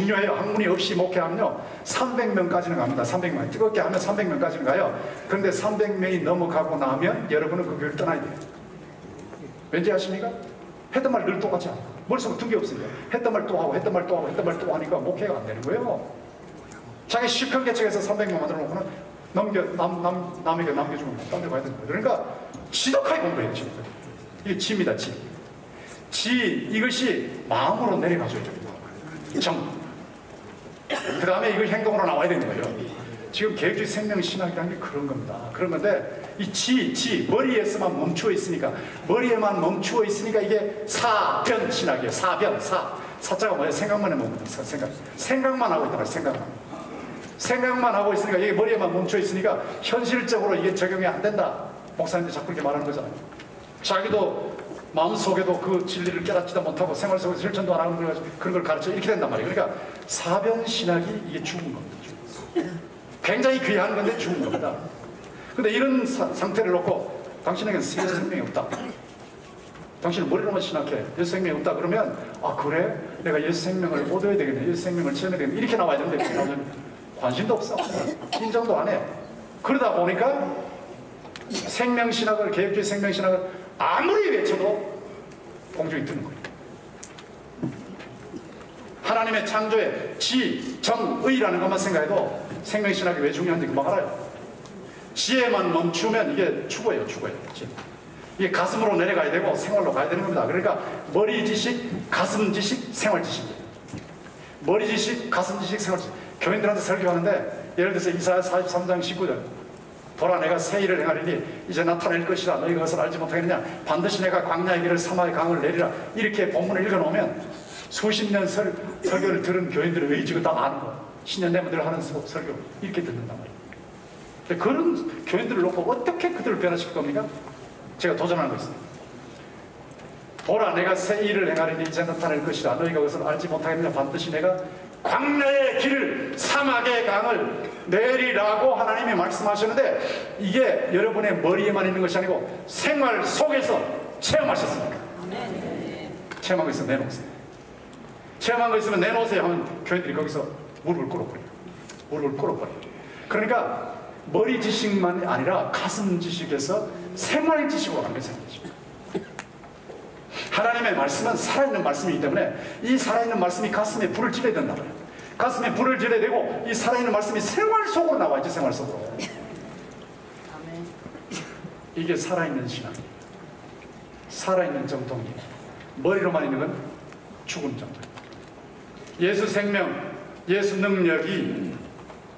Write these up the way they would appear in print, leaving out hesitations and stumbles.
중요해요. 학문이 없이 목회하면요 300명까지는 갑니다. 300명 뜨겁게 하면 300명까지는 가요. 그런데 300명이 넘어가고 나면 여러분은 그 교회를 떠나야 돼요. 왠지 아십니까? 했던 말 늘 똑같지 않아요. 머릿속에 둔 게 없으니까 했던 말 또 하고 했던 말 또 하고 했던 말 또 하니까 목회가 안 되는 거예요. 자기 시큰 개척에서 300명 만들어 놓고는 남에게 남겨주면 딴 데 가야 되는 거예요. 그러니까 지독하게 공부해요. 지금. 이게 지입니다. 지 이것이 마음으로 내려가줘야 됩니다. 그 다음에 이걸 행동으로 나와야 되는 거예요. 지금 계획주의 생명신학이라는 게 그런 겁니다. 그런 건데 이 머리에서만 멈추어 있으니까 머리에만 멈추어 있으니까 이게 사변신학이에요. 사자가 뭐예요? 생각만 해보면 생각만 하고 있단 말이에요. 생각만 하고 있으니까 이게 머리에만 멈추어 있으니까 현실적으로 이게 적용이 안 된다. 목사님들 자꾸 이렇게 말하는 거잖아요. 자기도 마음속에도 그 진리를 깨닫지도 못하고 생활 속에서 실천도 안 하는 걸 그런 걸 가르쳐 이렇게 된단 말이에요. 그러니까 사변신학이 이게 죽은 겁니다. 굉장히 귀한 건데 죽은 겁니다. 근데 이런 상태를 놓고 당신에게는 예수 생명이 없다. 당신은 머리로만 신학해. 예수 생명이 없다. 그러면 아 그래? 내가 예수 생명을 얻어야 되겠네. 예수 생명을 체험해야 되겠네. 이렇게 나와야 되는데 이렇게 나오면 관심도 없어. 인정도 안 해. 그러다 보니까 생명신학을 계획주의 생명신학을 아무리 외쳐도 공중에 뜨는 거예요. 하나님의 창조의 지, 정, 의라는 것만 생각해도 생명신학이 왜 중요한지 금방 알아요. 지혜만 멈추면 이게 죽어요. 이게 가슴으로 내려가야 되고 생활로 가야 되는 겁니다. 그러니까 머리 지식, 가슴 지식, 생활 지식이에요. 머리 지식, 가슴 지식, 생활 지식. 교인들한테 설교하는데 예를 들어서 이사야 43장 19절 보라 내가 새 일을 행하리니 이제 나타낼 것이라 너희가 그것을 알지 못하겠느냐 반드시 내가 광야의 길을 사마의 강을 내리라 이렇게 본문을 읽어놓으면 수십 년 설교를 들은 교인들의 의지가 다 아는 거예요. 신년대문들 하는 설교 이렇게 듣는단 말이에요. 근데 그런 교인들을 놓고 어떻게 그들을 변화시킬 겁니까? 제가 도전하는 거 있습니다. 보라 내가 새 일을 행하리니 이제 나타낼 것이라 너희가 그것을 알지 못하겠느냐 반드시 내가 광야의 길을 사막의 강을 내리라고 하나님이 말씀하셨는데 이게 여러분의 머리에만 있는 것이 아니고 생활 속에서 체험하셨습니까? 체험한 거 있으면 내놓으세요. 체험한 거 있으면 내놓으세요 하면 교인들이 거기서 무릎을 꿇어버려요. 그러니까 머리 지식만이 아니라 가슴 지식에서 생활 지식으로 가는 게 생활 지식. 하나님의 말씀은 살아있는 말씀이기 때문에 이 살아있는 말씀이 가슴에 불을 지려야 된단 말이에요. 가슴에 불을 지려야 되고 이 살아있는 말씀이 생활 속으로 나와야지. 생활 속으로. 이게 살아있는 신앙이에요. 살아있는 정통이에요. 머리로만 있는 건 죽은 정통. 예수 생명, 예수 능력이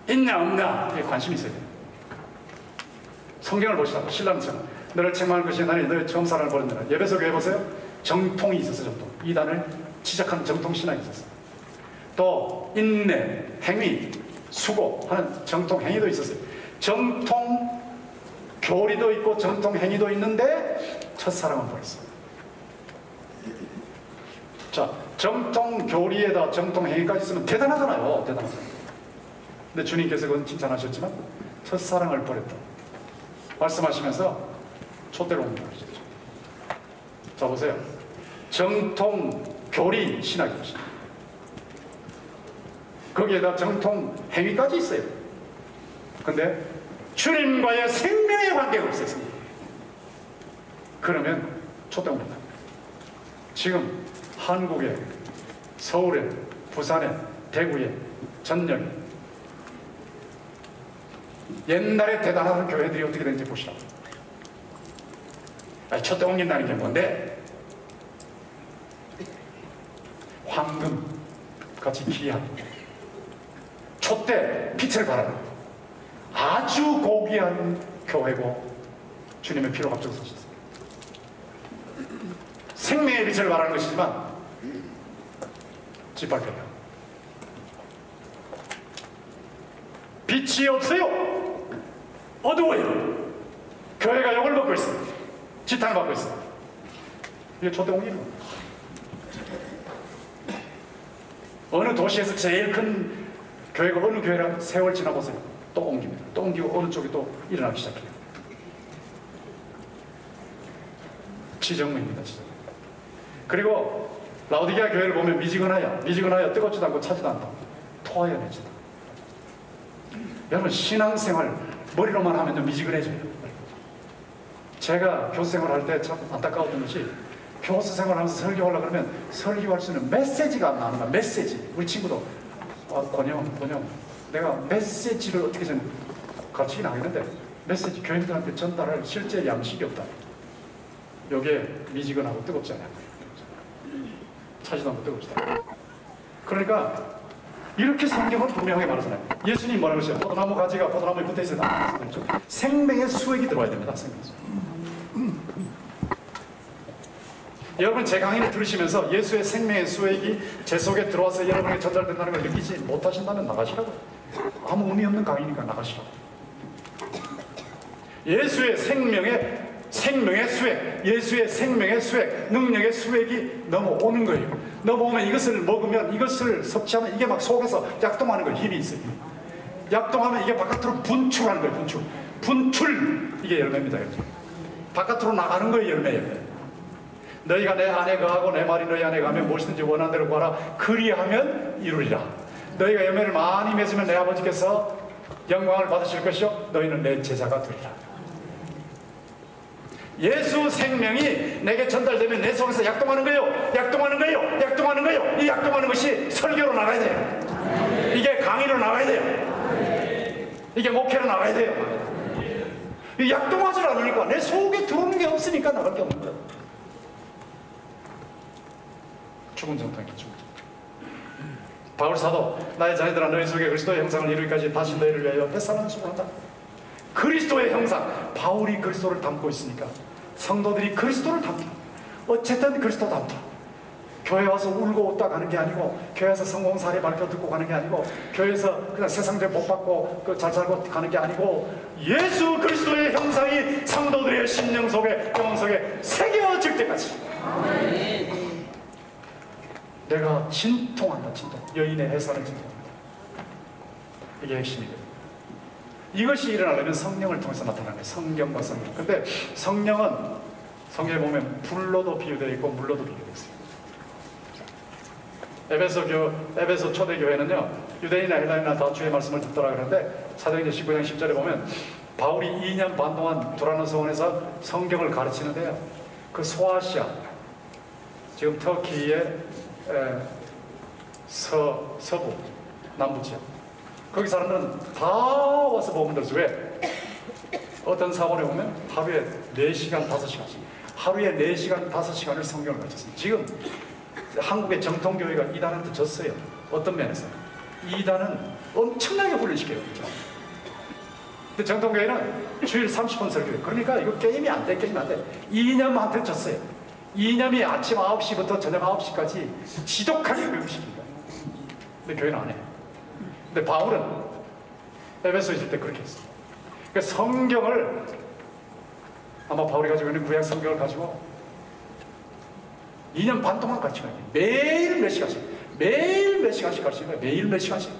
있냐 없냐 이게 관심이 있어야 돼요. 성경을 보시라고. 신랑처럼 너를 책망할 것이 나니 너의 처음 사랑을 버렸느라. 예배서 교회 보세요. 정통이 있었어. 정통. 이단을 지적하는 정통신앙이 있었어. 또 인내, 행위, 수고하는 정통 행위도 있었어요. 정통 교리도 있고 정통 행위도 있는데 첫사랑은 버렸어. 자, 정통 교리에다 정통 행위까지 있으면 대단하잖아요. 대단하잖아요. 근데 주님께서 그건 칭찬하셨지만 첫사랑을 버렸다 말씀하시면서 촛대로 옮깁니다. 자 보세요. 정통 교리 신학입니다. 거기에다 정통 행위까지 있어요. 근데 주님과의 생명의 관계가 없어요. 그러면 촛대 옮깁니다. 지금 한국에, 서울에, 부산에, 대구에, 전역에 옛날에 대단한 교회들이 어떻게 되는지 보시라고. 촛대 옮긴다는 게 뭔데? 황금 같이 귀한 촛대 빛을 발하는 아주 고귀한 교회고 주님의 피로 합쳐서셨습니다. 생명의 빛을 발하는 것이지만 짓밟혀요. 빛이 없어요. 어두워요. 교회가 욕을 먹고 있어요. 지탄을 받고 있어요. 이게 촛대 옮기는 겁니다. 어느 도시에서 제일 큰 교회가 어느 교회라 세월 지나보세요. 또 옮깁니다. 또 옮기고 어느 쪽이 또 일어나기 시작해요. 지정문입니다. 지정. 그리고 라오디게아 교회를 보면 미지근하여 뜨겁지도 않고 차지도 않다. 토하여 내지다. 여러분 신앙생활 머리로만 하면 미지근해져요. 제가 교수생활 할 때 참 안타까웠던 것이 교수생활 하면서 설교하려고 그러면 설교할 수 있는 메시지가 안 나오는 거야. 메시지. 우리 친구도 권영 내가 메시지를 어떻게 좀 가르치긴 하겠는데 메시지 교인들한테 전달할 실제 양식이 없다. 여기에 미지근하고 뜨겁지 않아요. 차지도 않고 뜨겁지 않아요. 그러니까 이렇게 성경은 분명하게 말하잖아요. 예수님 뭐라고 하셨어요? 포도나무 가지가 포도나무에 붙어있어야 생명의 수액이 들어와야 됩니다. 생명의 수액. 여러분 제 강의를 들으시면서 예수의 생명의 수액이 제 속에 들어와서 여러분에게 전달된다는 걸 느끼지 못하신다면 나가시라고요. 아무 의미 없는 강의니까 나가시라고. 예수의 생명의 수액, 예수의 생명의 수액, 능력의 수액이 넘어오는 거예요. 넘어오면 이것을 먹으면, 이것을 섭취하면 이게 막 속에서 약동하는 거예요. 힘이 있어요. 약동하면 이게 바깥으로 분출하는 거예요. 분출. 이게 열매입니다. 이렇게. 바깥으로 나가는 거예요. 열매. 너희가 내 안에 거하고 내 말이 너희 안에 가면 무엇이든지 원하는 대로 구하라. 그리하면 이루리라. 너희가 열매를 많이 맺으면 내 아버지께서 영광을 받으실 것이요 너희는 내 제자가 되리라. 예수 생명이 내게 전달되면 내 속에서 약동하는 거예요. 이 약동하는 것이 설교로 나가야 돼요. 이게 강의로 나가야 돼요. 이게 목회로 나가야 돼요. 이 약동하지 않으니까 내 속에 들어오는 게 없으니까 나갈 게 없는 거예요. 죽은 정통이다. 죽은 정통. 바울 사도 나의 자녀들아 너희 속에 그리스도의 형상을 이루기까지 다시 너희를 위하여 뱃사람을 수고한다. 그리스도의 형상. 바울이 그리스도를 담고 있으니까 성도들이 그리스도를 담다. 어쨌든 그리스도 담다. 교회 와서 울고 웃다 가는 게 아니고, 교회에서 성공 사례 발표 듣고 가는 게 아니고, 교회에서 그냥 세상적 복 받고 잘 살고 가는 게 아니고, 예수 그리스도의 형상이 성도들의 심령 속에, 영혼 속에 새겨질 때까지 내가 진통한다. 진통. 여인의 해산을 진통한다. 이게 핵심이거든요. 이것이 일어나려면 성령을 통해서 나타나는 거예요. 성경과 성령. 근데 성령은 성경에 보면 불로도 비유되어 있고 물로도 비유되어 있어요. 에베소 초대교회는요, 유대인이나 헬라인이나 다 주의 말씀을 듣더라 그러는데, 사도행전 19장 10절에 보면 바울이 2년 반 동안 두라노 성원에서 성경을 가르치는데요, 그 소아시아, 지금 터키의 서부 남부 지역, 거기 사람들은 다 와서 복음 들었어요. 왜? 어떤 사본에 보면 하루에 4시간 5시간씩, 하루에 4시간 5시간을 성경을 가르쳤어요. 지금 한국의 정통교회가 이단한테 졌어요. 어떤 면에서? 이단은 엄청나게 훈련시켜요. 근데 정통교회는 주일 30분 설교해요. 그러니까 이거 게임이 안 돼. 이념한테 졌어요. 이념이 아침 9시부터 저녁 9시까지 지독하게 교육시킵니다. 근데 교회는 안 해요. 근데 바울은 에베소에 있을 때 그렇게 했어요. 그러니까 성경을, 아마 바울이 가지고 있는 구약 성경을 가지고 2년 반 동안 가르치는 거예요. 매일 몇 시간씩 가르치는 거예요. 매일 몇 시간씩.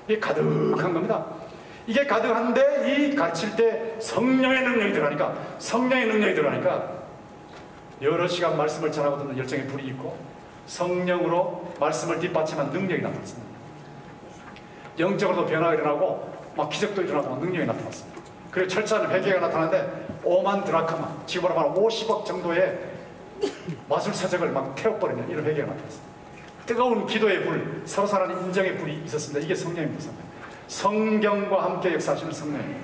이게 가득한 겁니다. 이게 가득한데 이 가르칠 때 성령의 능력이 들어가니까 여러 시간 말씀을 전하고 듣는 열정의 불이 있고, 성령으로 말씀을 뒷받침한 능력이 나타났습니다. 영적으로도 변화가 일어나고 막 기적도 일어나고 막 능력이 나타났습니다. 그리고 철저한 회개가 나타나는데 5만 드라크마, 지금으로 말하면 50억 정도의 마술사적을 막 태워버리는 이런 회개가 나타났습니다. 뜨거운 기도의 불, 서로 사랑하는 인정의 불이 있었습니다. 이게 성령입니다. 성경과 함께 역사하시는 성령입니다.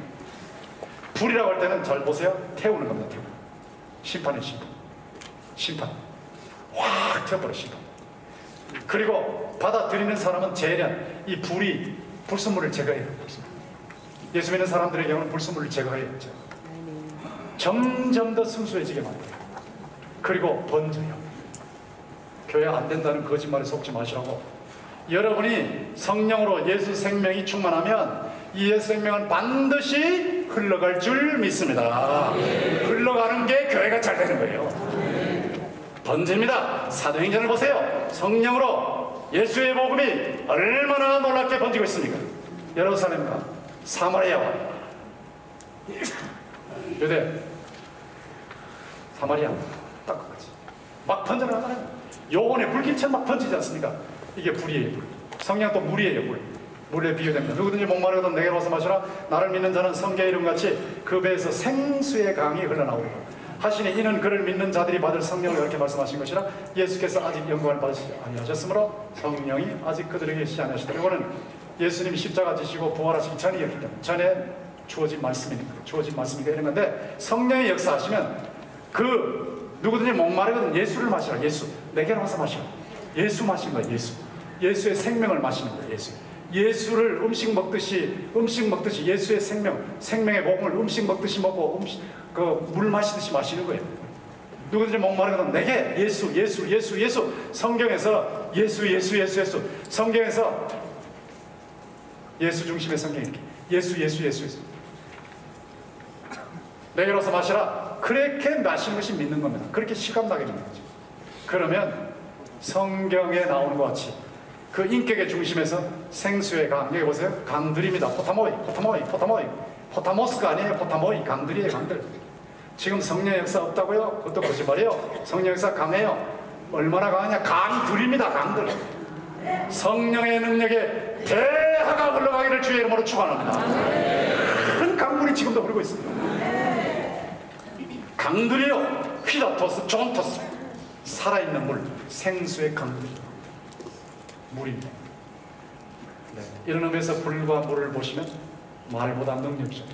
불이라고 할 때는 잘 보세요. 태우는 겁니다. 태우는. 심판의 심판. 확 태워버려. 심판. 그리고 받아들이는 사람은 재련, 이 불이 불순물을 제거해요. 예수 믿는 사람들의 경우는 불순물을 제거해요. 점점 더 순수해지게 만들어요. 그리고 번져요. 교회 안 된다는 거짓말에 속지 마시라고. 여러분이 성령으로 예수 생명이 충만하면 이 예수 생명은 반드시 흘러갈 줄 믿습니다. 흘러가는 게 교회가 잘 되는 거예요. 번집니다. 사도행전을 보세요. 성령으로 예수의 복음이 얼마나 놀랍게 번지고 있습니까? 예루살렘과 사마리아와 유대, 사마리아 딱 그거지. 막 번져나가잖아요. 요원의 불길처럼 막 번지지 않습니까? 이게 불이에요, 불. 성령 또 물이에요, 물. 물에 비유됩니다. 누구든지 목마르거든 내게로 와서 마시라. 나를 믿는 자는 성경 이름같이 그 배에서 생수의 강이 흘러나오리라 하시니 이는 그를 믿는 자들이 받을 성령을 이렇게 말씀하신 것이라. 예수께서 아직 영광을 받으시지 아니하셨으므로 성령이 아직 그들에게 시지 아니하시더라. 이거는 예수님이 십자가 지시고 부활하시기 전이었기 때문에 전에 주어진 말씀이니까, 주어진 말씀이니까 이런 건데, 성령의 역사하시면 그 누구든지 목마르거든 예수를 마시라. 예수, 내게로 와서 마시라. 예수 마신 거예요. 예수. 예수의 생명을 마시는 거예요. 예수. 예수를 음식 먹듯이 예수의 생명의 복음을 음식 먹듯이 먹고 물 마시듯이 마시는 거예요. 누구든지 목마르거든 내게 예수. 성경에서 예수. 성경에서 예수 중심의 성경이 이렇게 예수. 내게로 와서 마시라. 그렇게 마시는 것이 믿는 겁니다. 그렇게 실감나게 믿는 거죠. 그러면 성경에 나오는 것 같이 그 인격의 중심에서 생수의 강, 여기 보세요. 강들입니다. 포타모스가 아니에요. 포타모이, 강들이에요. 강들. 지금 성령 역사 없다고요? 그것도 거짓말이에요. 성령 역사 강해요. 얼마나 강하냐? 강들입니다. 강들. 성령의 능력에 대하가 흘러가기를 주의 이름으로 축원합니다. 큰 강물이 지금도 흐르고 있습니다. 강들이요. 휘다토스, 존토스. 살아있는 물, 생수의 강들. 물입니다. 네. 이런 의미에서 불과 물을 보시면 말보다 능력이죠.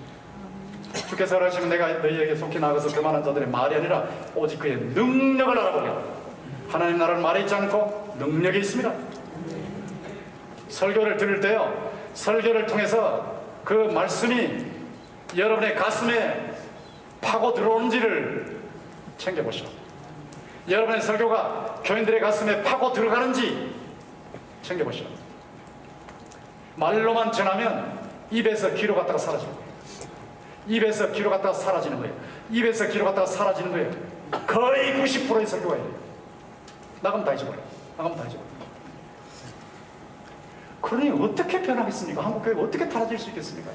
주께서 그러시면 내가 너희에게 속히 나가서 그만한 자들의 말이 아니라 오직 그의 능력을 알아보게. 하나님 나라는 말에 있지 않고 능력이 있습니다. 설교를 들을 때요, 설교를 통해서 그 말씀이 여러분의 가슴에 파고 들어오는지를 챙겨보시오. 여러분의 설교가 교인들의 가슴에 파고 들어가는지 챙겨보시오. 말로만 전하면 입에서 귀로 갔다가 사라지는 거예요. 입에서 귀로 갔다가 사라지는 거예요. 입에서 귀로 갔다가 사라지는 거예요. 거의 90%의 설교가 이래요. 나가면 다 잊어버려요. 그러니 어떻게 변하겠습니까? 한국교회가 어떻게 달라질 수 있겠습니까?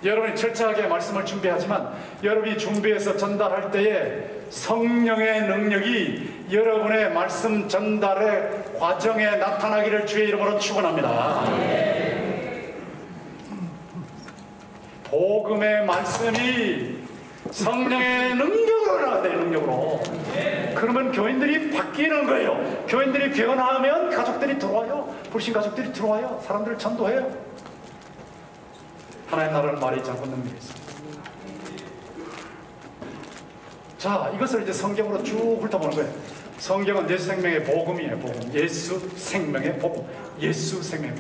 여러분이 철저하게 말씀을 준비하지만 여러분이 준비해서 전달할 때에 성령의 능력이 여러분의 말씀 전달의 과정에 나타나기를 주의 이름으로 축원합니다. 복음의 말씀이 성령의 능력으로 나가야 돼요. 능력으로. 그러면 교인들이 바뀌는 거예요. 교인들이 변화하면 가족들이 들어와요. 불신 가족들이 들어와요. 사람들을 전도해요. 하나님 나라는 말이 있지 않고 능력이 있습니다. 자, 이것을 이제 성경으로 쭉 훑어보는 거예요. 성경은 예수 생명의 복음이에요. 복음. 예수 생명의 복음. 예수 생명.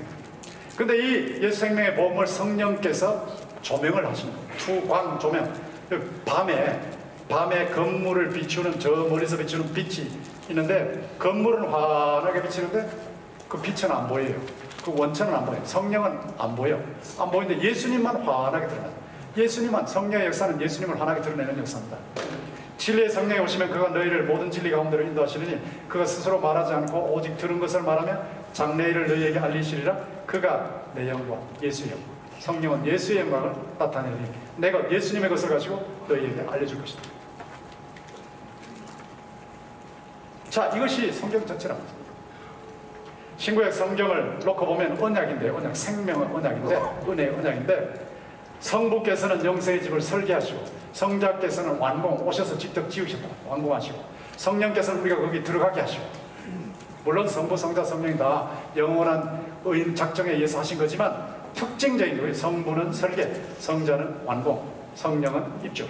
근데 이 예수 생명의 복음을 성령께서 조명을 하시는 거예요. 투광 조명. 밤에 건물을 비추는, 저 멀리서 비추는 빛이 있는데, 건물은 환하게 비치는데 그 빛은 안 보여요. 그 원천은 안 보여요. 성령은 안 보여. 안 보이는데 예수님만 환하게 드러나요. 예수님만, 성령의 역사는 예수님을 환하게 드러내는 역사입니다. 진리의 성령이 오시면 그가 너희를 모든 진리 가운데로 인도하시느니 그가 스스로 말하지 않고 오직 들은 것을 말하며 장래일을 너희에게 알리시리라. 그가 내 영광, 예수의 영광. 성령은 예수의 영광을 나타내니 내가 예수님의 것을 가지고 너희에게 알려줄 것이다. 자, 이것이 성경 전체랍니다. 신구약 성경을 놓고 보면 언약인데, 언약, 생명은 언약인데, 은혜의 언약인데, 성부께서는 영생의 집을 설계하시고 성자께서는 오셔서 직접 지으셨다. 완공하시고 성령께서는 우리가 거기 들어가게 하시고, 물론 성부, 성자, 성령이 다 영원한 의인 작정에 의해서 하신 거지만 특징적인 거예요. 성부는 설계, 성자는 완공, 성령은 입주.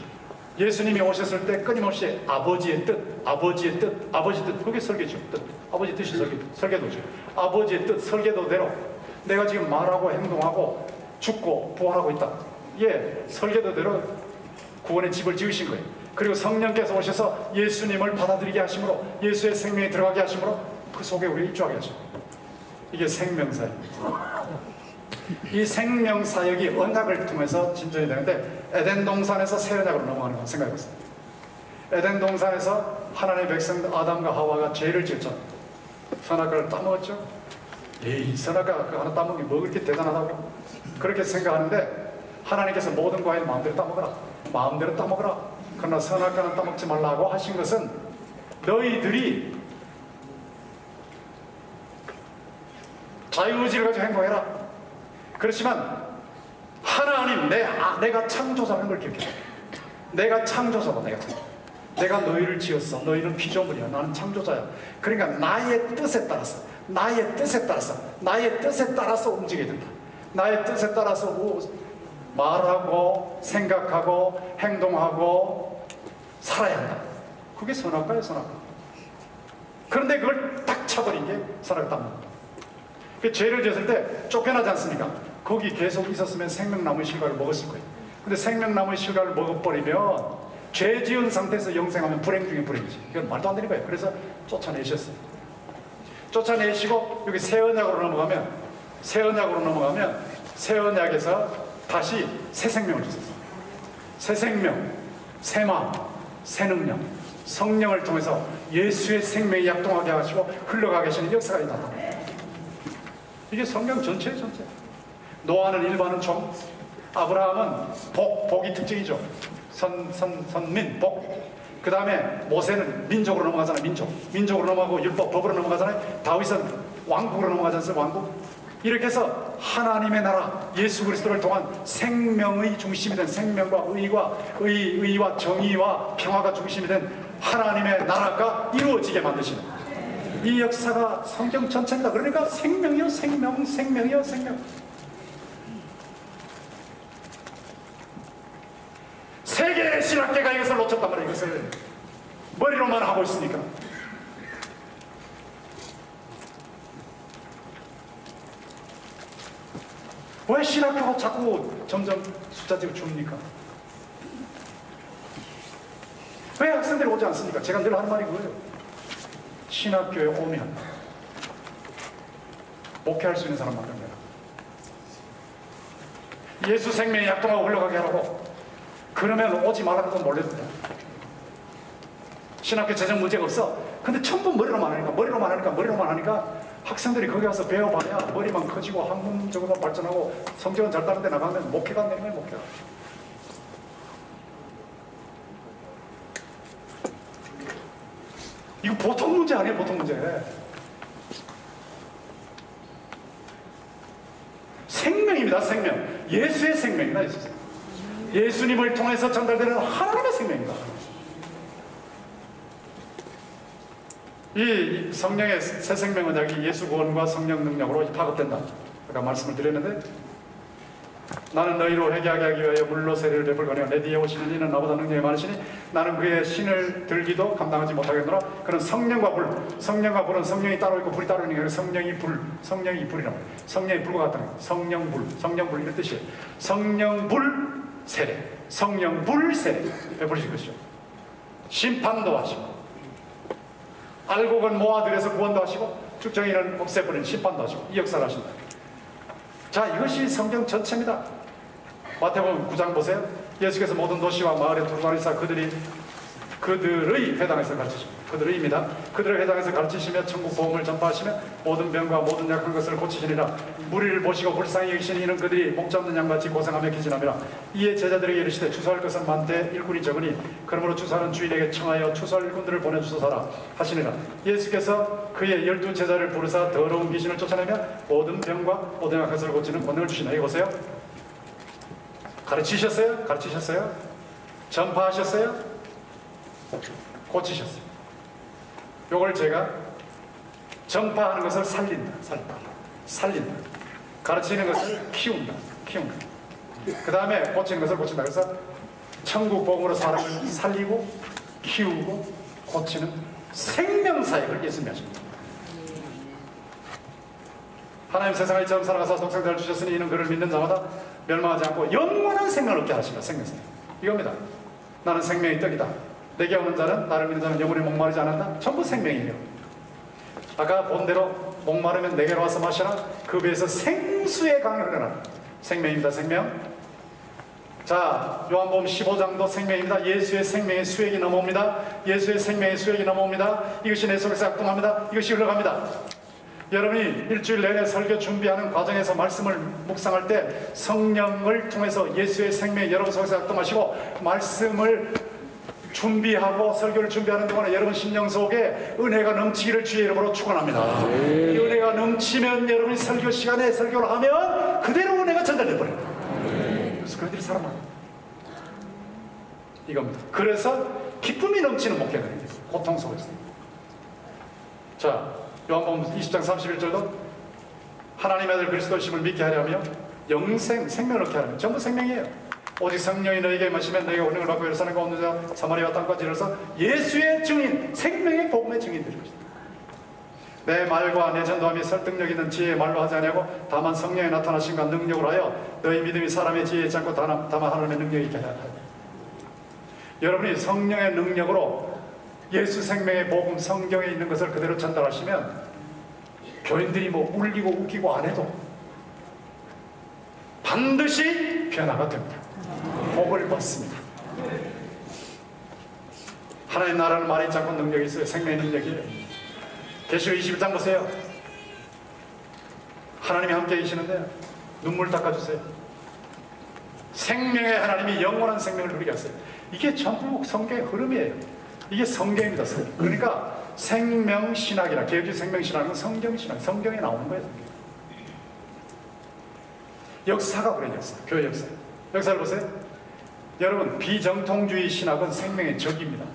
예수님이 오셨을 때 끊임없이 아버지의 뜻, 아버지 뜻, 그게 설계죠. 뜻. 아버지 뜻이 설계도죠. 아버지의 뜻, 설계도대로 내가 지금 말하고 행동하고 죽고 부활하고 있다. 예, 설계도대로 구원의 집을 지으신 거예요. 그리고 성령께서 오셔서 예수님을 받아들이게 하심으로, 예수의 생명에 들어가게 하심으로 그 속에 우리가 입주하게 하죠. 이게 생명사입니다. 이 생명사역이 언약을 통해서 진전이 되는데, 에덴 동산에서 새 언약으로 넘어가는 거 생각해보세요. 에덴 동산에서 하나님의 백성들 아담과 하와가 죄를 지었죠. 선악과를 따먹었죠. 에이, 선악과 그 하나 따먹는 게 뭐 그렇게 대단하다고 그렇게 생각하는데, 하나님께서 모든 과일 마음대로 따먹어라, 마음대로 따먹어라, 그러나 선악과는 따먹지 말라고 하신 것은 너희들이 자유의지를 가지고 행동해라. 그렇지만 하나님, 내가 창조자라는 걸 기억해. 내가 창조자다. 내가 너희를 지었어. 너희는 피조물이야. 나는 창조자야. 그러니까 나의 뜻에 따라서 움직여야 된다. 나의 뜻에 따라서 말하고 생각하고 행동하고 살아야 한다. 그게 선악과예요, 선악과. 그런데 그걸 딱 차버린 게 선악과입니다. 그 죄를 지었을 때 쫓겨나지 않습니까? 거기 계속 있었으면 생명나무의 실과를 먹었을 거예요. 근데 생명나무의 실과를 먹어버리면 죄 지은 상태에서 영생하면 불행 중에 불행이지. 이건 말도 안 되는 거예요. 그래서 쫓아내셨어요. 쫓아내시고 여기 새 언약으로 넘어가면 새 언약에서 다시 새 생명을 주셨어요. 새 생명, 새 마음, 새 능력, 성령을 통해서 예수의 생명이 약동하게 하시고 흘러가게 하시는 역사가 일어났다. 이게 성경 전체예요, 전체. 노아는 일반은 종, 아브라함은 복이 특징이죠. 선민, 복. 그 다음에 모세는 민족으로 넘어가잖아요. 민족으로 넘어가고 법으로 넘어가잖아요. 다윗은 왕국으로 넘어가지 않습니까? 왕국. 이렇게 해서 하나님의 나라, 예수 그리스도를 통한 생명의 중심이 된, 생명과 의와 정의와 평화가 중심이 된 하나님의 나라가 이루어지게 만드시는 이 역사가 성경 전체입니다. 그러니까 생명이요 생명. 세계의 신학계가 이것을 놓쳤단 말이에요. 이것을 머리로만 하고 있으니까. 왜 신학교가 자꾸 점점 숫자지고 줍니까? 왜 학생들이 오지 않습니까? 제가 늘 하는 말이 그거예요. 신학교에 오면 목회할 수 있는 사람만 됩니다. 예수 생명에 약동하고 흘러가게 하라고. 그러면 오지 말라고 몰래든다. 신학교 재정 문제가 없어. 근데 전부 머리로만 하니까 학생들이 거기 가서 배워봐야 머리만 커지고 학문적으로 발전하고 성적은 잘 따른 데 나가면 목회가 안 되는 거예요, 목회가. 이거 보통 문제 아니에요, 보통 문제. 생명입니다, 생명. 예수의 생명이다, 예수의 생명. 예수님을 통해서 전달되는 하나님의 생명입니다. 이 성령의 새 생명 언약이 예수 구원과 성령 능력으로 파급된다. 아까 말씀을 드렸는데, 나는 너희로 회개하게 하기 위하여 물로 세례를 베풀거니와 내 뒤에 오시는 이는 나보다 능력이 많으시니 나는 그의 신을 들기도 감당하지 못하겠노라. 그는 성령과 불은 성령이 따로 있고 불이 따로 있는 게 성령이 불이라고. 성령이 불과 같다는 거예요. 성령불 이런 뜻이에요. 성령불 세례 베풀으실 것이죠. 심판도 하시고 알곡은 모아들여서 구원도 하시고 죽정이는 없애버리는 심판도 하시고 이 역사를 하신다. 자, 이것이 성경 전체입니다. 마태복음 9장 보세요. 예수께서 모든 도시와 마을에 두루다니사 그들의 회당에서 가르치십니다. 그들의 회당에서 가르치시며 천국 복음을 전파하시며 모든 병과 모든 약한 것을 고치시니라. 무리를 보시고 불쌍히 여기시니 이는 그들이 목 잡는 양같이 고생하며 기진함이라. 이에 제자들에게 이르시되 추수할 것은 많되 일꾼이 적으니 그러므로 추수하는 주인에게 청하여 추수할 일꾼들을 보내주소서라 하시니라. 예수께서 그의 12 제자를 부르사 더러운 귀신을 쫓아내며 모든 병과 모든 약한 것을 고치는 권능을 주시나. 이거 보세요. 가르치셨어요? 전파하셨어요? 고치셨어요. 요걸 제가 전파하는 것을 살린다. 가르치는 것을 키운다. 그 다음에 고치는 것을 고친다. 그래서 천국 복음으로 사람을 살리고 키우고 고치는 생명사역을 예수님이 하십니다. 하나님 세상에 처음 살아가서 독생자를 주셨으니 이는 그를 믿는 자마다 멸망하지 않고 영원한 생명을 얻게 하시라. 생명사역 이겁니다. 나는 생명의 떡이다. 내게 오는 자는, 나를 믿는 자는 영원히 목마르지 않는다. 전부 생명이에요. 아까 본 대로 목마르면 내게로 와서 마셔라. 그 배에서 생수의 강을 흘러라. 생명입니다. 생명. 자, 요한복음 15장도 생명입니다. 예수의 생명의 수액이 넘어옵니다. 이것이 내 속에서 작동합니다. 이것이 흘러갑니다. 여러분이 일주일 내내 설교 준비하는 과정에서 말씀을 묵상할 때 성령을 통해서 예수의 생명이 여러분 속에서 작동하시고 말씀을 준비하고 설교를 준비하는 동안에 여러분 심령 속에 은혜가 넘치기를 주의 이름으로 축원합니다. 이 은혜가 넘치면 여러분이 설교 시간에 설교를 하면 그대로 은혜가 전달돼 버려요. 그래서 그들이 살아나요. 이겁니다. 그래서 기쁨이 넘치는 목회가 됩니다. 고통 속에서. 자, 요한복음 20장 31절도 하나님의 아들 그리스도심을 믿게 하려며 영생, 생명을 얻게 하려면 전부 생명이에요. 오직 성령이 너에게 마시면 너희가 운명을 받고 예루살렘 가운데 사마리아와 땅까지 이르러서 예수의 증인, 생명의 복음의 증인들이 것이다. 내 말과 내 전도함이 설득력 있는 지혜의 말로 하지 아니하고 다만 성령이 나타나신과 능력으로 하여 너희 믿음이 사람의 지혜에 있지 않고 다만 하나님의 능력이 있게 하라. 여러분이 성령의 능력으로 예수 생명의 복음 성경에 있는 것을 그대로 전달하시면 교인들이 뭐 울리고 웃기고 안 해도 반드시 변화가 됩니다. 복을 받습니다. 하나님 나라는 말이 있지 않고 능력이 있어요. 생명의 능력이에요. 계시록 21장 보세요. 하나님이 함께 계시는데 눈물 닦아주세요. 생명의 하나님이 영원한 생명을 누리게 하세요. 이게 전부 성경의 흐름이에요. 이게 성경입니다. 성경. 그러니까 생명신학이라, 개혁주의 생명신학은 성경신학, 성경에 나오는 거예요. 성경. 역사가 그래요. 역사. 교회 역사. 역사를 보세요. 여러분, 비정통주의 신학은 생명의 적입니다.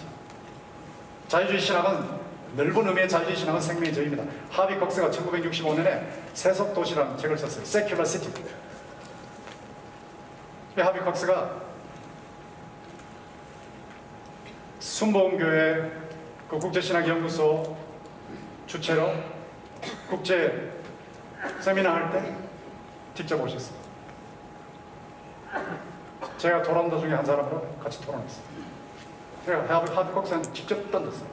자유주의 신학은, 넓은 의미의 자유주의 신학은 생명의 적입니다. 하비 꺽스가 1965년에 세속도시라는 책을 썼어요. Secular City. 하비 꺽스가 순복음교회 그 국제신학연구소 주체로 국제 세미나 할 때 직접 오셨어요. 제가 토론도 중에 한 사람으로 같이 토론했어요. 제가 하비 꺽스한테 직접 던졌어요.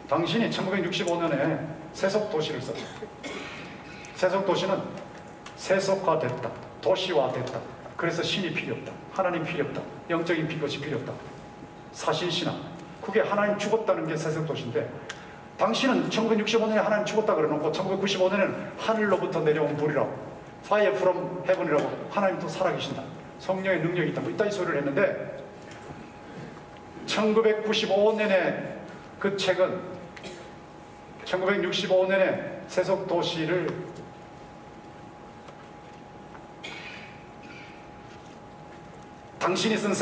당신이 1965년에 세속도시를 썼어요. 세속도시는 세속화됐다. 도시화됐다. 그래서 신이 필요 없다. 하나님 필요 없다. 영적인 것이 필요 없다. 사실신앙. 그게 하나님 죽었다는 게 세속도시인데 당신은 1965년에 하나님 죽었다 그래놓고 1995년에는 하늘로부터 내려온 불이라고 Fire from Heaven이라고 하나님 또 살아계신다. 성령의 능력이 있다. 뭐 이따위 소리를 했는데 1995년에 그 책은 1965년에 세속도시를 당신이 쓴